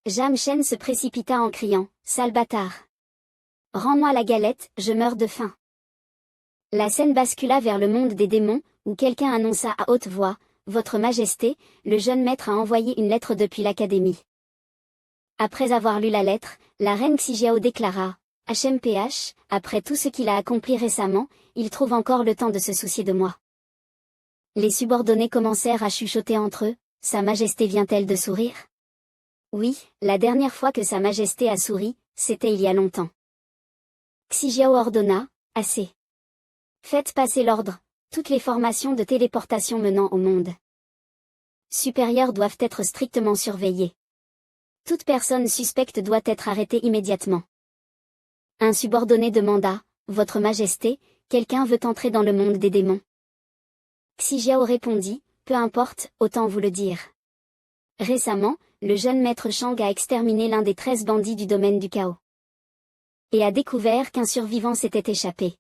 Jamshen se précipita en criant, « Sale bâtard! Rends-moi la galette, je meurs de faim !» La scène bascula vers le monde des démons, où quelqu'un annonça à haute voix, « Votre Majesté, le jeune maître a envoyé une lettre depuis l'Académie. » Après avoir lu la lettre, la reine Xijiao déclara, « HMPH, après tout ce qu'il a accompli récemment, il trouve encore le temps de se soucier de moi. » Les subordonnés commencèrent à chuchoter entre eux, « Sa Majesté vient-elle de sourire ?» Oui, la dernière fois que Sa Majesté a souri, c'était il y a longtemps. Xijiao ordonna, « Assez. Faites passer l'ordre, toutes les formations de téléportation menant au monde supérieur doivent être strictement surveillées. Toute personne suspecte doit être arrêtée immédiatement. » Un subordonné demanda, « Votre Majesté, quelqu'un veut entrer dans le monde des démons. » Xijiao répondit, « Peu importe, autant vous le dire. Récemment, le jeune maître Shang a exterminé l'un des 13 bandits du domaine du chaos. Et a découvert qu'un survivant s'était échappé.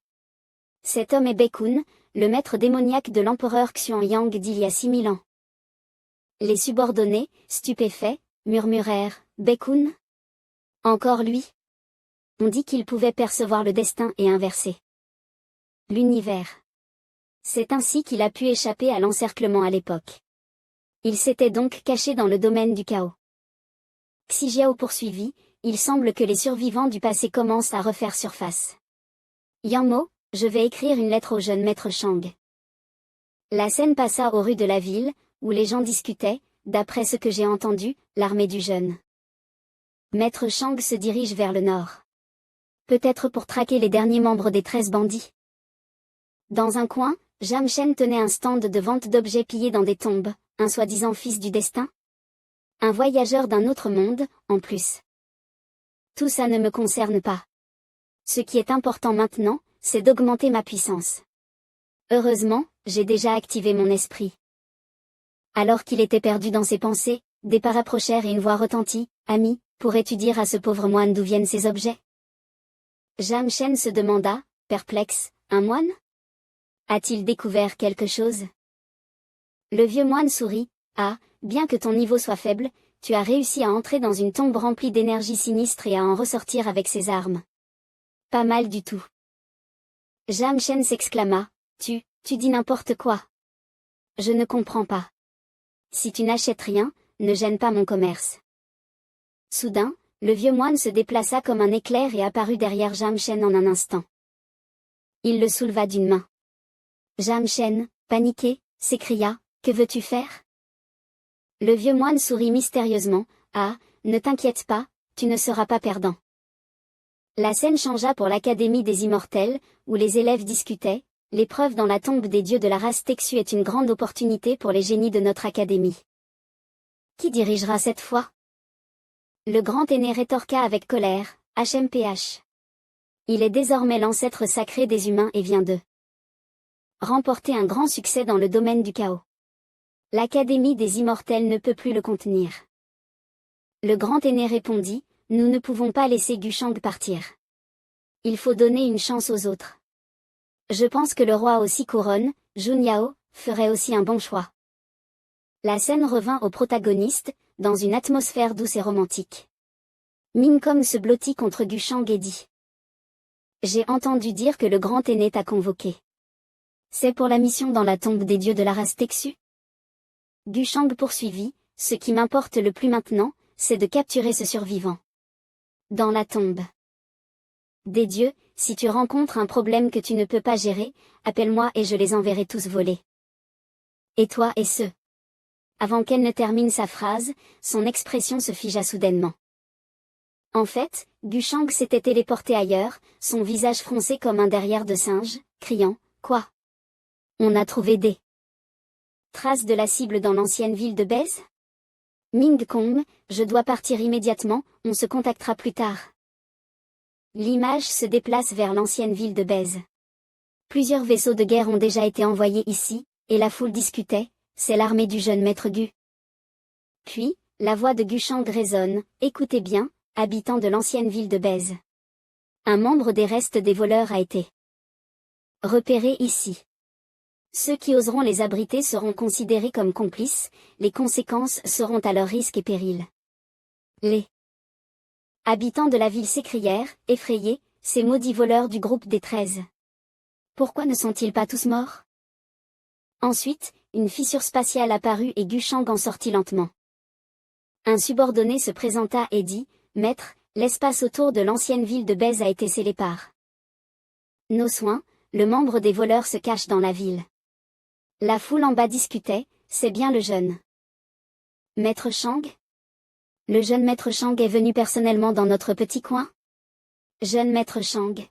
Cet homme est Baekun, le maître démoniaque de l'empereur Xuanyang d'il y a 6000 ans. » Les subordonnés, stupéfaits, murmurèrent, « Baekun ? Encore lui ? On dit qu'il pouvait percevoir le destin et inverser l'univers. C'est ainsi qu'il a pu échapper à l'encerclement à l'époque. Il s'était donc caché dans le domaine du chaos. » Xijiao poursuivit, « Il semble que les survivants du passé commencent à refaire surface. Yangmo, je vais écrire une lettre au jeune maître Shang. » La scène passa aux rues de la ville, où les gens discutaient, d'après ce que j'ai entendu, l'armée du jeune maître Shang se dirige vers le nord. Peut-être pour traquer les derniers membres des 13 bandits. Dans un coin, Jamshen tenait un stand de vente d'objets pillés dans des tombes, un soi-disant fils du destin. Un voyageur d'un autre monde, en plus. Tout ça ne me concerne pas. Ce qui est important maintenant, c'est d'augmenter ma puissance. Heureusement, j'ai déjà activé mon esprit. » Alors qu'il était perdu dans ses pensées, des pas rapprochèrent et une voix retentit, « Ami, pourrais-tu dire à ce pauvre moine d'où viennent ces objets ?» Jamshen se demanda, perplexe, « Un moine ? A-t-il découvert quelque chose ?» Le vieux moine sourit, « Ah, bien que ton niveau soit faible, tu as réussi à entrer dans une tombe remplie d'énergie sinistre et à en ressortir avec ses armes. Pas mal du tout. » Jamshen s'exclama, « Tu dis n'importe quoi. Je ne comprends pas. Si tu n'achètes rien, ne gêne pas mon commerce. » Soudain, le vieux moine se déplaça comme un éclair et apparut derrière Jamshen en un instant. Il le souleva d'une main. Jamshen, paniqué, s'écria, « Que veux-tu faire ?» Le vieux moine sourit mystérieusement, « Ah, ne t'inquiète pas, tu ne seras pas perdant. » La scène changea pour l'Académie des Immortels, où les élèves discutaient, « L'épreuve dans la tombe des dieux de la race Texu est une grande opportunité pour les génies de notre Académie. Qui dirigera cette fois ?» Le grand aîné rétorqua avec colère, « HMPH. Il est désormais l'ancêtre sacré des humains et vient de remporter un grand succès dans le domaine du chaos. L'Académie des Immortels ne peut plus le contenir. » Le grand aîné répondit, « Nous ne pouvons pas laisser Gushang partir. Il faut donner une chance aux autres. Je pense que le roi aux 6 couronnes, Junyao, ferait aussi un bon choix. » La scène revint au protagoniste, dans une atmosphère douce et romantique. Mingkong se blottit contre Gushang et dit, « J'ai entendu dire que le grand aîné t'a convoqué. C'est pour la mission dans la tombe des dieux de la race Texu ?» Gushang poursuivit, « Ce qui m'importe le plus maintenant, c'est de capturer ce survivant. Dans la tombe des dieux, si tu rencontres un problème que tu ne peux pas gérer, appelle-moi et je les enverrai tous voler. Et toi et ceux. » Avant qu'elle ne termine sa phrase, son expression se figea soudainement. En fait, Gushang s'était téléporté ailleurs, son visage froncé comme un derrière de singe, criant, « Quoi ? On a trouvé des traces de la cible dans l'ancienne ville de Bèze ? Mingkong, je dois partir immédiatement, on se contactera plus tard. » L'image se déplace vers l'ancienne ville de Bèze. Plusieurs vaisseaux de guerre ont déjà été envoyés ici, et la foule discutait, c'est l'armée du jeune maître Gu. Puis, la voix de Gushang résonne, « Écoutez bien, habitants de l'ancienne ville de Bèze. Un membre des restes des voleurs a été repéré ici. Ceux qui oseront les abriter seront considérés comme complices, les conséquences seront à leur risque et péril. Les Habitants de la ville s'écrièrent, effrayés, ces maudits voleurs du groupe des 13. Pourquoi ne sont-ils pas tous morts? Ensuite, une fissure spatiale apparut et Gushang en sortit lentement. Un subordonné se présenta et dit, « Maître, l'espace autour de l'ancienne ville de Bèze a été scellé par nos soins, le membre des voleurs se cache dans la ville. » La foule en bas discutait, c'est bien le jeune Maître Shang? Le jeune Maître Shang est venu personnellement dans notre petit coin? Jeune Maître Shang.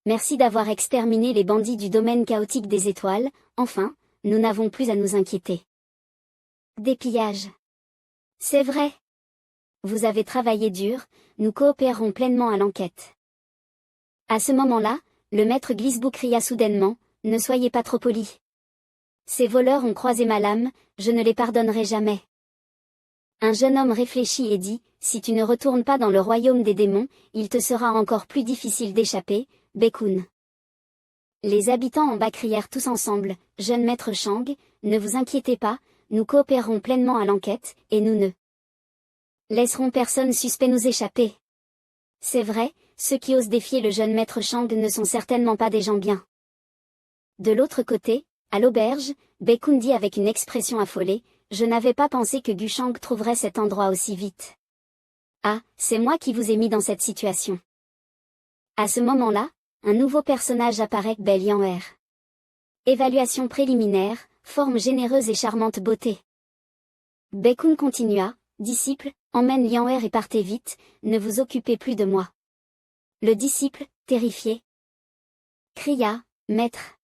Merci d'avoir exterminé les bandits du domaine chaotique des étoiles, enfin, nous n'avons plus à nous inquiéter. Des pillages. C'est vrai. Vous avez travaillé dur, nous coopérerons pleinement à l'enquête. À ce moment-là, le maître Glisbou cria soudainement, ne soyez pas trop poli. Ces voleurs ont croisé ma lame, je ne les pardonnerai jamais. Un jeune homme réfléchit et dit, si tu ne retournes pas dans le royaume des démons, il te sera encore plus difficile d'échapper, Baekun. Les habitants en bas crièrent tous ensemble, jeune maître Shang, ne vous inquiétez pas, nous coopérerons pleinement à l'enquête, et nous ne laisserons personne suspect nous échapper. C'est vrai, ceux qui osent défier le jeune maître Shang ne sont certainement pas des gens bien. De l'autre côté, à l'auberge, Baekun dit avec une expression affolée, je n'avais pas pensé que Gushang trouverait cet endroit aussi vite. Ah, c'est moi qui vous ai mis dans cette situation. À ce moment-là, un nouveau personnage apparaît, Belle Yan'er. Évaluation préliminaire, forme généreuse et charmante beauté. Baekun continua, disciple, emmène Yan'er et partez vite, ne vous occupez plus de moi. Le disciple, terrifié, cria, maître.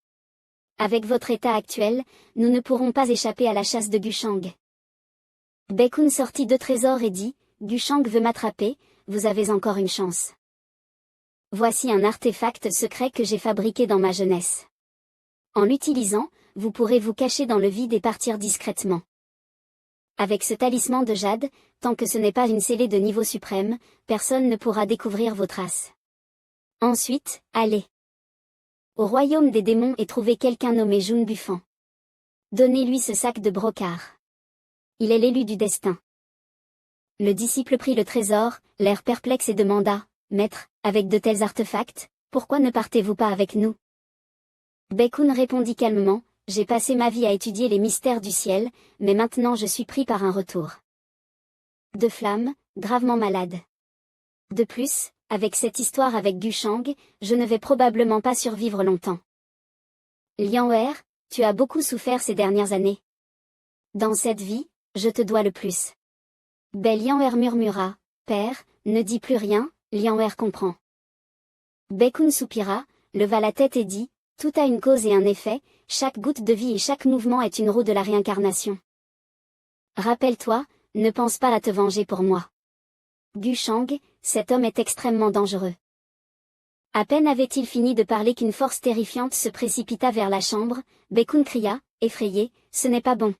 Avec votre état actuel, nous ne pourrons pas échapper à la chasse de Gushang. Baekun sortit 2 trésors et dit, Gushang veut m'attraper, vous avez encore une chance. Voici un artefact secret que j'ai fabriqué dans ma jeunesse. En l'utilisant, vous pourrez vous cacher dans le vide et partir discrètement. Avec ce talisman de jade, tant que ce n'est pas une scellée de niveau suprême, personne ne pourra découvrir vos traces. Ensuite, allez au royaume des démons et trouvez quelqu'un nommé Jun Bufan. Donnez-lui ce sac de brocart. Il est l'élu du destin. Le disciple prit le trésor, l'air perplexe et demanda, Maître, avec de tels artefacts, pourquoi ne partez-vous pas avec nous? Baekun répondit calmement, j'ai passé ma vie à étudier les mystères du ciel, mais maintenant je suis pris par un retour de flamme, gravement malade. De plus, avec cette histoire avec Gushang, je ne vais probablement pas survivre longtemps. Yan'er, tu as beaucoup souffert ces dernières années. Dans cette vie, je te dois le plus. Belle Yan'er murmura, Père, ne dis plus rien, Yan'er comprend. Baekun soupira, leva la tête et dit, tout a une cause et un effet, chaque goutte de vie et chaque mouvement est une roue de la réincarnation. Rappelle-toi, ne pense pas à te venger pour moi. Gushang, cet homme est extrêmement dangereux. À peine avait-il fini de parler qu'une force terrifiante se précipita vers la chambre, Baekun cria, effrayé, ce n'est pas bon.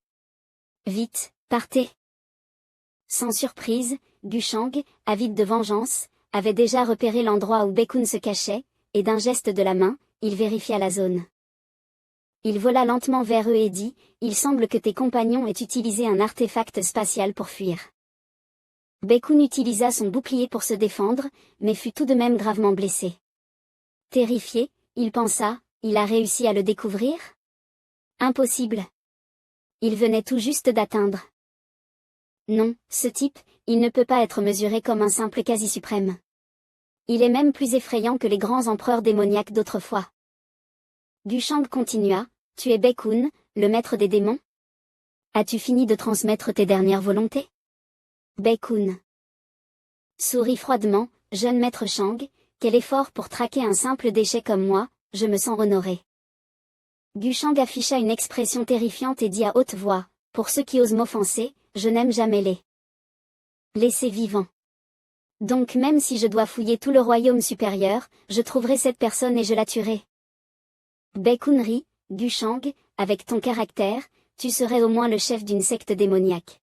Vite, partez. Sans surprise, Gushang, avide de vengeance, avait déjà repéré l'endroit où Baekun se cachait, et d'un geste de la main, il vérifia la zone. Il vola lentement vers eux et dit, il semble que tes compagnons aient utilisé un artefact spatial pour fuir. Baekun utilisa son bouclier pour se défendre, mais fut tout de même gravement blessé. Terrifié, il pensa, il a réussi à le découvrir? Impossible. Il venait tout juste d'atteindre. Non, ce type, il ne peut pas être mesuré comme un simple quasi-suprême. Il est même plus effrayant que les grands empereurs démoniaques d'autrefois. Gushang continua, tu es Baekun, le maître des démons? As-tu fini de transmettre tes dernières volontés? Baekun sourit froidement, jeune maître Shang, quel effort pour traquer un simple déchet comme moi, je me sens honoré. Gushang afficha une expression terrifiante et dit à haute voix, pour ceux qui osent m'offenser, je n'aime jamais les laisser vivants. Donc même si je dois fouiller tout le royaume supérieur, je trouverai cette personne et je la tuerai. Baekun rit, Gushang, avec ton caractère, tu serais au moins le chef d'une secte démoniaque.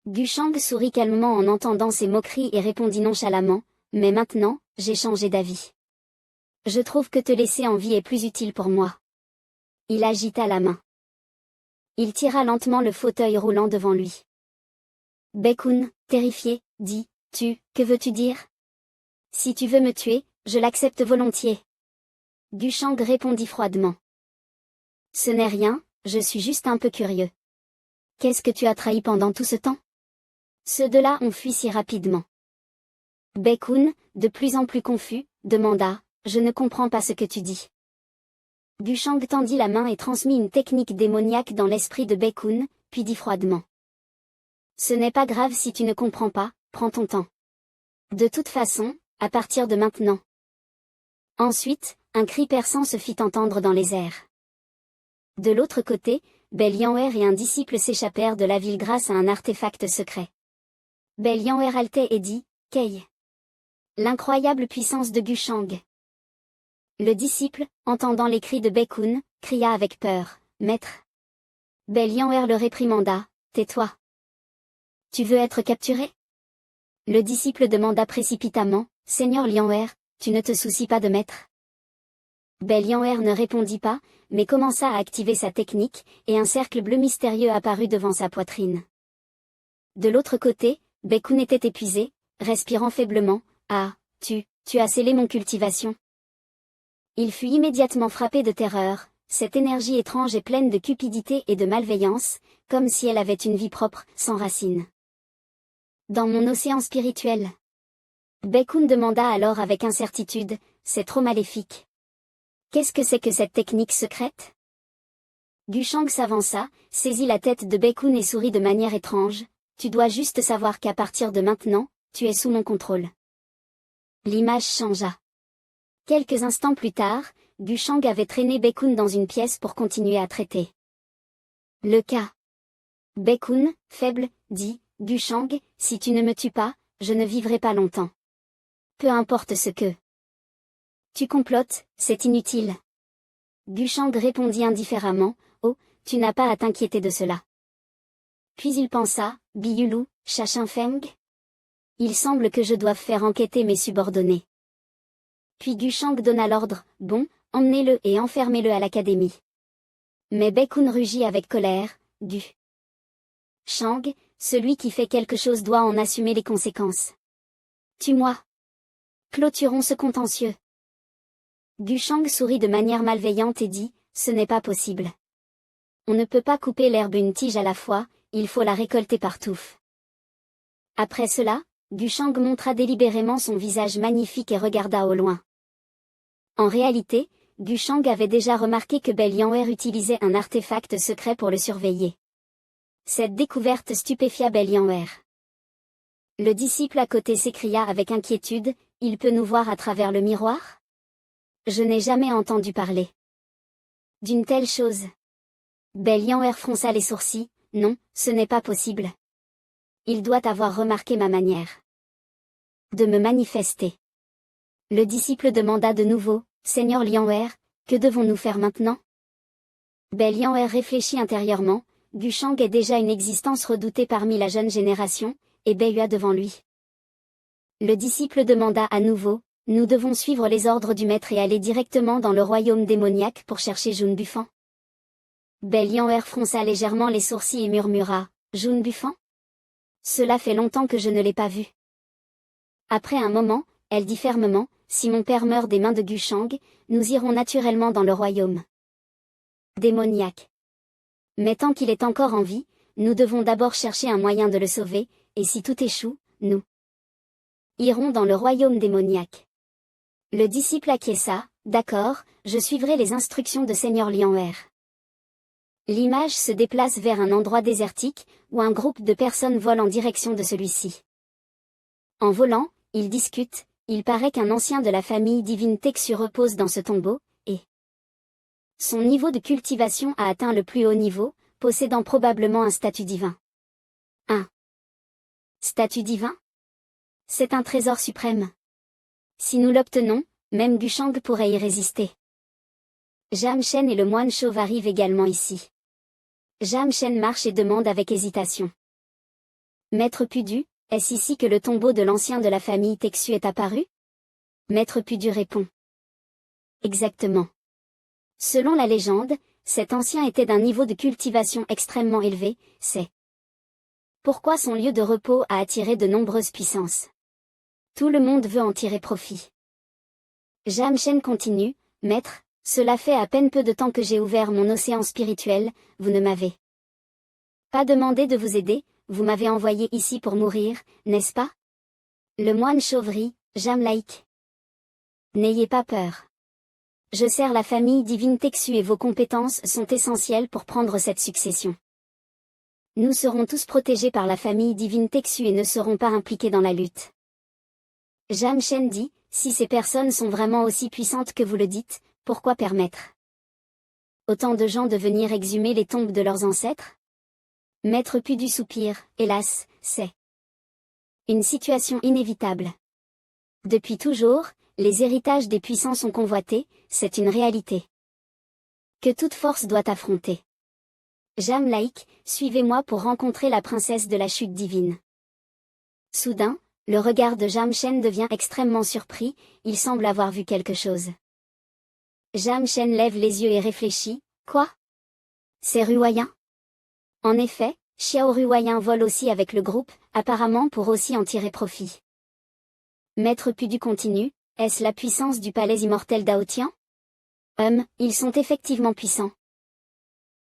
Gushang sourit calmement en entendant ces moqueries et répondit nonchalamment, mais maintenant, j'ai changé d'avis. Je trouve que te laisser en vie est plus utile pour moi. Il agita la main. Il tira lentement le fauteuil roulant devant lui. Baekun, terrifié, dit, Que veux-tu dire? Si tu veux me tuer, je l'accepte volontiers. Gushang répondit froidement. Ce n'est rien, je suis juste un peu curieux. Qu'est-ce que tu as trahi pendant tout ce temps? Ceux de là ont fui si rapidement. Baekun, de plus en plus confus, demanda, je ne comprends pas ce que tu dis. Gushang tendit la main et transmit une technique démoniaque dans l'esprit de Baekun, puis dit froidement. Ce n'est pas grave si tu ne comprends pas, prends ton temps. De toute façon, à partir de maintenant. Ensuite, un cri perçant se fit entendre dans les airs. De l'autre côté, Belianwer et un disciple s'échappèrent de la ville grâce à un artefact secret. Belianwer haletait et dit, Kei. L'incroyable puissance de Gushang. Le disciple, entendant les cris de Baekun, cria avec peur, Maître. Belianwer le réprimanda, Tais-toi. Tu veux être capturé? Le disciple demanda précipitamment, Seigneur Lianwer, tu ne te soucies pas de maître? Belianwer ne répondit pas, mais commença à activer sa technique, et un cercle bleu mystérieux apparut devant sa poitrine. De l'autre côté, Baekun était épuisé, respirant faiblement, Ah, tu as scellé mon cultivation. Il fut immédiatement frappé de terreur, cette énergie étrange et pleine de cupidité et de malveillance, comme si elle avait une vie propre, sans racines. Dans mon océan spirituel. Baekun demanda alors avec incertitude, c'est trop maléfique. Qu'est-ce que c'est que cette technique secrète? Gushang s'avança, saisit la tête de Baekun et sourit de manière étrange, tu dois juste savoir qu'à partir de maintenant, tu es sous mon contrôle. L'image changea. Quelques instants plus tard, Gushang avait traîné Baekun dans une pièce pour continuer à traiter. Le cas. Baekun, faible, dit, Gushang, si tu ne me tues pas, je ne vivrai pas longtemps. Peu importe ce que tu complotes, c'est inutile. Gushang répondit indifféremment, Oh, tu n'as pas à t'inquiéter de cela. Puis il pensa, Biyulu, Shashinfeng? Il semble que je doive faire enquêter mes subordonnés. Puis Gushang donna l'ordre, Bon, emmenez-le et enfermez-le à l'académie. Mais Baekun rugit avec colère, Shang, celui qui fait quelque chose doit en assumer les conséquences. Tue-moi. Clôturons ce contentieux. Gushang sourit de manière malveillante et dit, ce n'est pas possible. On ne peut pas couper l'herbe une tige à la fois, il faut la récolter par touffes. Après cela, Gushang montra délibérément son visage magnifique et regarda au loin. En réalité, Gushang avait déjà remarqué que Belianwer utilisait un artefact secret pour le surveiller. Cette découverte stupéfia Belianwer. Le disciple à côté s'écria avec inquiétude, il peut nous voir à travers le miroir? Je n'ai jamais entendu parler d'une telle chose. Belianwer fronça les sourcils, non, ce n'est pas possible. Il doit avoir remarqué ma manière de me manifester. Le disciple demanda de nouveau, Seigneur Lianwer, que devons-nous faire maintenant? Belianwer réfléchit intérieurement, Gushang est déjà une existence redoutée parmi la jeune génération, et Beihua devant lui. Le disciple demanda à nouveau, nous devons suivre les ordres du maître et aller directement dans le royaume démoniaque pour chercher Jun Bufan. Belianwer fronça légèrement les sourcils et murmura, Jun Bufan? Cela fait longtemps que je ne l'ai pas vu. Après un moment, elle dit fermement, si mon père meurt des mains de Gushang, nous irons naturellement dans le royaume démoniaque. Mais tant qu'il est encore en vie, nous devons d'abord chercher un moyen de le sauver, et si tout échoue, nous irons dans le royaume démoniaque. Le disciple acquiesça, d'accord, je suivrai les instructions de Seigneur Lianwer. L'image se déplace vers un endroit désertique, où un groupe de personnes vole en direction de celui-ci. En volant, ils discutent, il paraît qu'un ancien de la famille divine Texu repose dans ce tombeau, et son niveau de cultivation a atteint le plus haut niveau, possédant probablement un statut divin. Un statut divin? C'est un trésor suprême. Si nous l'obtenons, même Gushang pourrait y résister. Jamshen et le moine chauve arrivent également ici. Jamshen marche et demande avec hésitation. Maître Pudu, est-ce ici que le tombeau de l'ancien de la famille Texu est apparu? Maître Pudu répond. Exactement. Selon la légende, cet ancien était d'un niveau de cultivation extrêmement élevé, c'est pourquoi son lieu de repos a attiré de nombreuses puissances. Tout le monde veut en tirer profit. Jam Shen continue, Maître, cela fait à peine peu de temps que j'ai ouvert mon océan spirituel, vous ne m'avez pas demandé de vous aider, vous m'avez envoyé ici pour mourir, n'est-ce pas? Le moine Chauvry, Jam Laïc. N'ayez pas peur. Je sers la famille divine Texu et vos compétences sont essentielles pour prendre cette succession. Nous serons tous protégés par la famille divine Texu et ne serons pas impliqués dans la lutte. Jam Shen dit, si ces personnes sont vraiment aussi puissantes que vous le dites, pourquoi permettre autant de gens de venir exhumer les tombes de leurs ancêtres? Maître Pudu soupir, hélas, c'est une situation inévitable. Depuis toujours, les héritages des puissants sont convoités, c'est une réalité que toute force doit affronter. Jam Laïc, suivez-moi pour rencontrer la princesse de la chute divine. Soudain, le regard de Jam Shen devient extrêmement surpris, il semble avoir vu quelque chose. Jam Shen lève les yeux et réfléchit, quoi? C'est Ruoyan? En effet, Xiao Ruoyan vole aussi avec le groupe, apparemment pour aussi en tirer profit. Maître Pudu continue, est-ce la puissance du palais immortel d'Aotian? Ils sont effectivement puissants.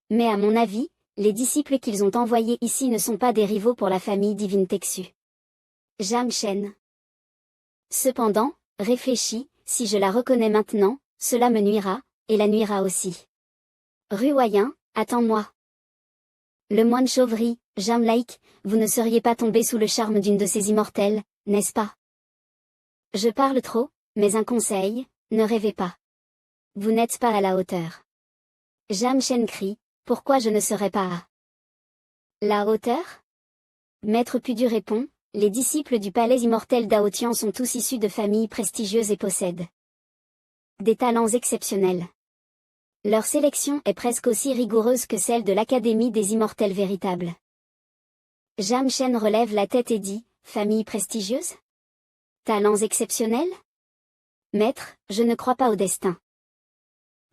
Mais à mon avis, les disciples qu'ils ont envoyés ici ne sont pas des rivaux pour la famille divine Texu. Jam Shen. Cependant, réfléchis, si je la reconnais maintenant, cela me nuira, et la nuira aussi. Ruoyan, attends-moi. Le moine Chauvry, Jam Laïc, vous ne seriez pas tombé sous le charme d'une de ces immortelles, n'est-ce pas? Je parle trop, mais un conseil, ne rêvez pas. Vous n'êtes pas à la hauteur. Jam Shen crie, pourquoi je ne serais pas à la hauteur? Maître Pudu répond, les disciples du palais immortel d'Aotian sont tous issus de familles prestigieuses et possèdent des talents exceptionnels. Leur sélection est presque aussi rigoureuse que celle de l'Académie des Immortels Véritables. Jam Shen relève la tête et dit, famille prestigieuse? Talents exceptionnels? Maître, je ne crois pas au destin.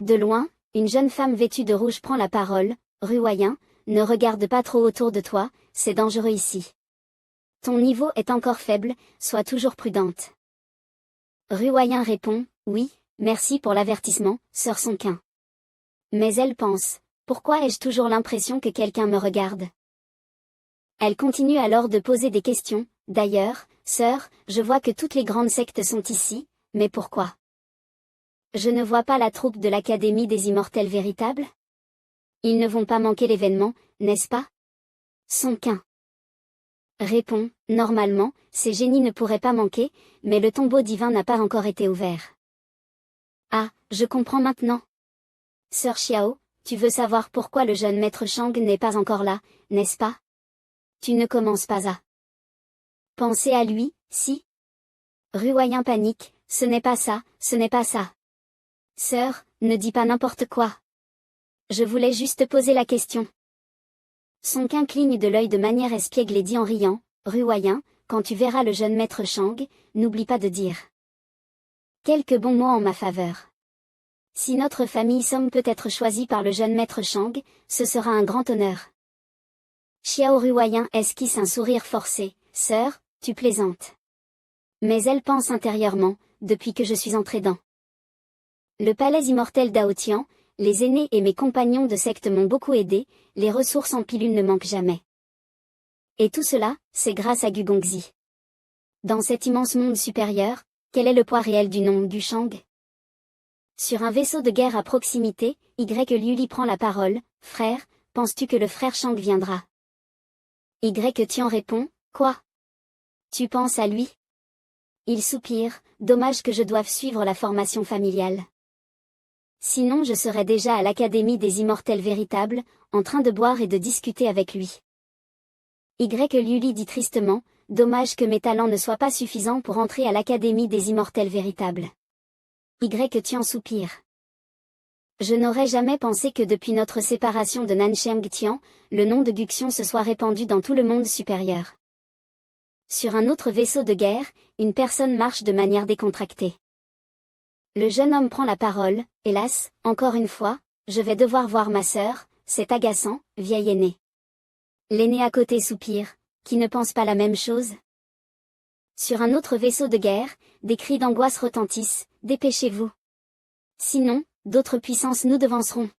De loin, une jeune femme vêtue de rouge prend la parole, Ruoyan, ne regarde pas trop autour de toi, c'est dangereux ici. Ton niveau est encore faible, sois toujours prudente. Ruoyan répond, oui, merci pour l'avertissement, sœur Sonquin. Mais elle pense, pourquoi ai-je toujours l'impression que quelqu'un me regarde? Elle continue alors de poser des questions, d'ailleurs, sœur, je vois que toutes les grandes sectes sont ici, mais pourquoi? Je ne vois pas la troupe de l'Académie des Immortels Véritables? Ils ne vont pas manquer l'événement, n'est-ce pas? Sonquin. Répond, normalement, ces génies ne pourraient pas manquer, mais le tombeau divin n'a pas encore été ouvert. Ah, je comprends maintenant. Sœur Xiao, tu veux savoir pourquoi le jeune maître Shang n'est pas encore là, n'est-ce pas? Tu ne commences pas à penser à lui, si? Ruoyan panique, ce n'est pas ça, ce n'est pas ça. Sœur, ne dis pas n'importe quoi. Je voulais juste poser la question. Sonquin cligne de l'œil de manière espiègle et dit en riant, Ruoyan, quand tu verras le jeune maître Shang, n'oublie pas de dire quelques bons mots en ma faveur. Si notre famille somme peut être choisie par le jeune maître Shang, ce sera un grand honneur. Xiao Ruoyan esquisse un sourire forcé, sœur, tu plaisantes. Mais elle pense intérieurement, depuis que je suis entrée dans le palais immortel d'Aotian, les aînés et mes compagnons de secte m'ont beaucoup aidé, les ressources en pilules ne manquent jamais. Et tout cela, c'est grâce à Gugongzi. Dans cet immense monde supérieur, quel est le poids réel du nom du Shang? Sur un vaisseau de guerre à proximité, Liuli prend la parole, frère, penses-tu que le frère Shang viendra? Tian répond, quoi? Tu penses à lui? Il soupire, dommage que je doive suivre la formation familiale. Sinon je serais déjà à l'Académie des Immortels Véritables, en train de boire et de discuter avec lui. Liuli dit tristement, dommage que mes talents ne soient pas suffisants pour entrer à l'Académie des Immortels Véritables. Tian soupire. Je n'aurais jamais pensé que depuis notre séparation de Nansheng Tian, le nom de Guxion se soit répandu dans tout le monde supérieur. Sur un autre vaisseau de guerre, une personne marche de manière décontractée. Le jeune homme prend la parole, hélas, encore une fois, je vais devoir voir ma sœur, c'est agaçant, vieille aînée. L'aîné à côté soupire, qui ne pense pas la même chose? Sur un autre vaisseau de guerre, des cris d'angoisse retentissent, dépêchez-vous. Sinon, d'autres puissances nous devanceront.